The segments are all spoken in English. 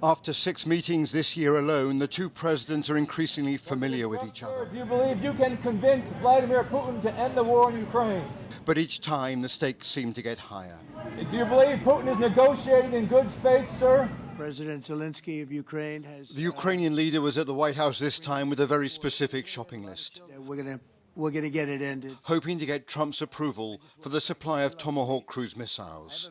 After 6 meetings this year alone, the two presidents are increasingly familiar with each other. Do you believe you can convince Vladimir Putin to end the war in Ukraine? But each time the stakes seem to get higher. Do you believe Putin is negotiating in good faith, sir? President Zelenskyy of Ukraine has... The Ukrainian leader was at the White House this time with a very specific shopping list. We're going to get it ended. Hoping to get Trump's approval for the supply of Tomahawk cruise missiles.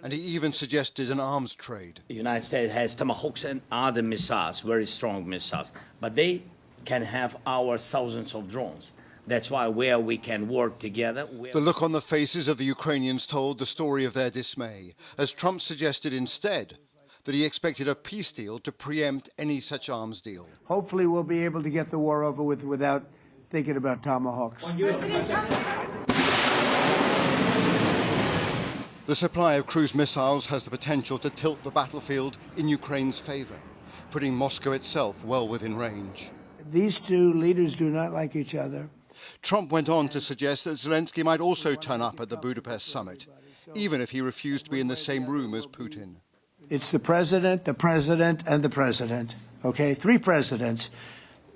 And he even suggested an arms trade. The United States has Tomahawks and other missiles, very strong missiles, but they can have our thousands of drones. That's why where we can work together. The look on the faces of the Ukrainians told the story of their dismay, as Trump suggested instead that he expected a peace deal to preempt any such arms deal. Hopefully we'll be able to get the war over with without thinking about Tomahawks. The supply of cruise missiles has the potential to tilt the battlefield in Ukraine's favor, putting Moscow itself well within range. These two leaders do not like each other. Trump went on to suggest that Zelenskyy might also turn up at the Budapest summit, even if he refused to be in the same room as Putin. It's the president, and the president. Okay, 3 presidents.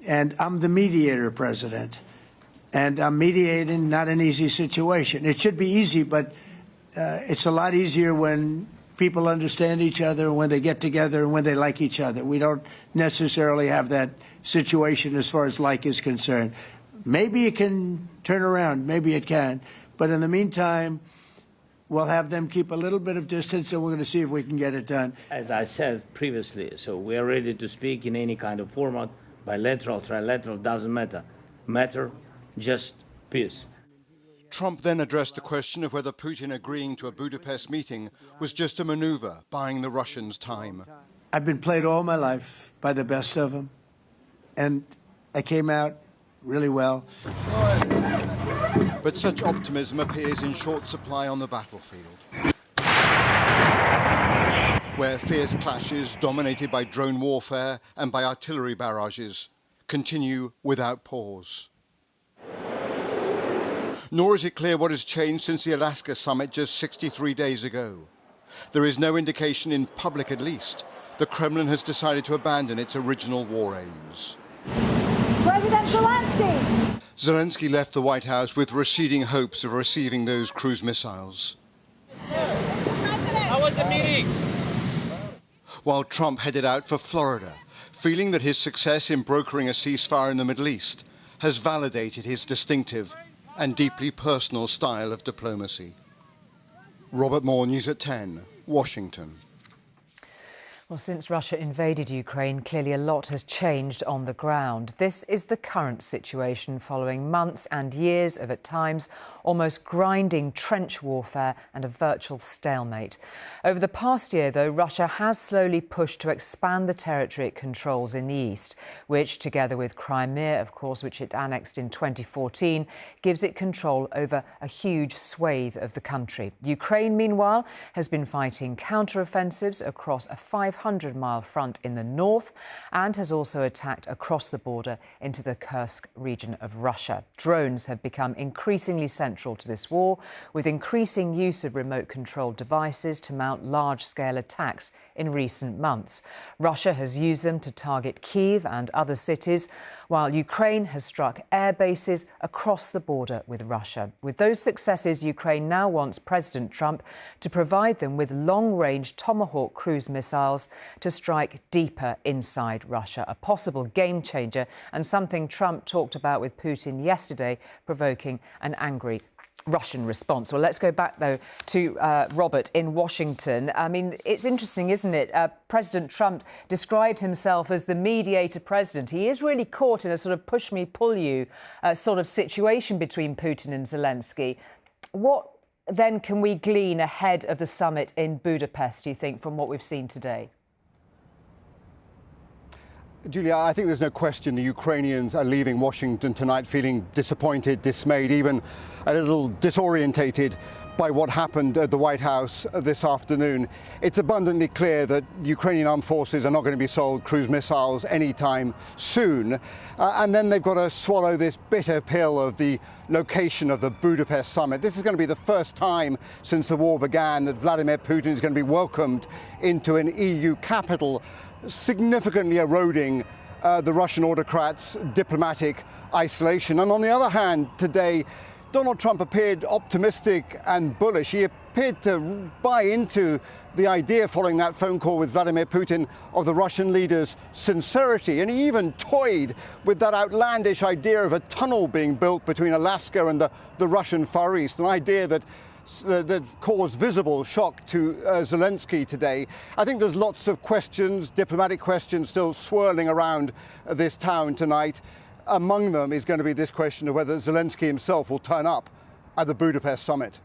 And I'm the mediator president. And I'm mediating not an easy situation. It should be easy, but it's a lot easier when people understand each other, when they get together, and when they like each other. We don't necessarily have that situation as far as like is concerned. Maybe it can turn around, maybe it can. But in the meantime, we'll have them keep a little bit of distance, and we're going to see if we can get it done. As I said previously, so we are ready to speak in any kind of format, bilateral, trilateral, doesn't matter, just peace. Trump then addressed the question of whether Putin agreeing to a Budapest meeting was just a maneuver, buying the Russians time. I've been played all my life by the best of them, and I came out really well. But such optimism appears in short supply on the battlefield, where fierce clashes dominated by drone warfare and by artillery barrages continue without pause. Nor is it clear what has changed since the Alaska summit just 63 days ago. There is no indication, in public at least, the Kremlin has decided to abandon its original war aims. President Zelenskyy! Zelenskyy left the White House with receding hopes of receiving those cruise missiles. How was the meeting? While Trump headed out for Florida, feeling that his success in brokering a ceasefire in the Middle East has validated his distinctive and deeply personal style of diplomacy. Robert Moore, News at 10, Washington. Well, since Russia invaded Ukraine, clearly a lot has changed on the ground. This is the current situation following months and years of, at times, almost grinding trench warfare and a virtual stalemate. Over the past year, though, Russia has slowly pushed to expand the territory it controls in the east, which, together with Crimea, of course, which it annexed in 2014, gives it control over a huge swathe of the country. Ukraine, meanwhile, has been fighting counter-offensives across a 500-mile front in the north and has also attacked across the border into the Kursk region of Russia. Drones have become increasingly central to this war, with increasing use of remote-controlled devices to mount large-scale attacks in recent months. Russia has used them to target Kyiv and other cities, while Ukraine has struck air bases across the border with Russia. With those successes, Ukraine now wants President Trump to provide them with long-range Tomahawk cruise missiles to strike deeper inside Russia, a possible game-changer and something Trump talked about with Putin yesterday, provoking an angry Russian response. Well, let's go back, though, to Robert in Washington. I mean, it's interesting, isn't it? President Trump described himself as the mediator president. He is really caught in a sort of push-me-pull-you sort of situation between Putin and Zelenskyy. What, then, can we glean ahead of the summit in Budapest, do you think, from what we've seen today? Julia, I think there's no question the Ukrainians are leaving Washington tonight feeling disappointed, dismayed, even a little disorientated by what happened at the White House this afternoon. It's abundantly clear that Ukrainian armed forces are not going to be sold cruise missiles anytime soon. And then they've got to swallow this bitter pill of the location of the Budapest summit. This is going to be the first time since the war began that Vladimir Putin is going to be welcomed into an EU capital, significantly eroding the Russian autocrats' diplomatic isolation. And on the other hand, today, Donald Trump appeared optimistic and bullish. He appeared to buy into the idea following that phone call with Vladimir Putin of the Russian leader's sincerity. And he even toyed with that outlandish idea of a tunnel being built between Alaska and the Russian Far East, an idea that caused visible shock to Zelenskyy today. I think there's lots of questions, diplomatic questions, still swirling around this town tonight. Among them is going to be this question of whether Zelenskyy himself will turn up at the Budapest summit.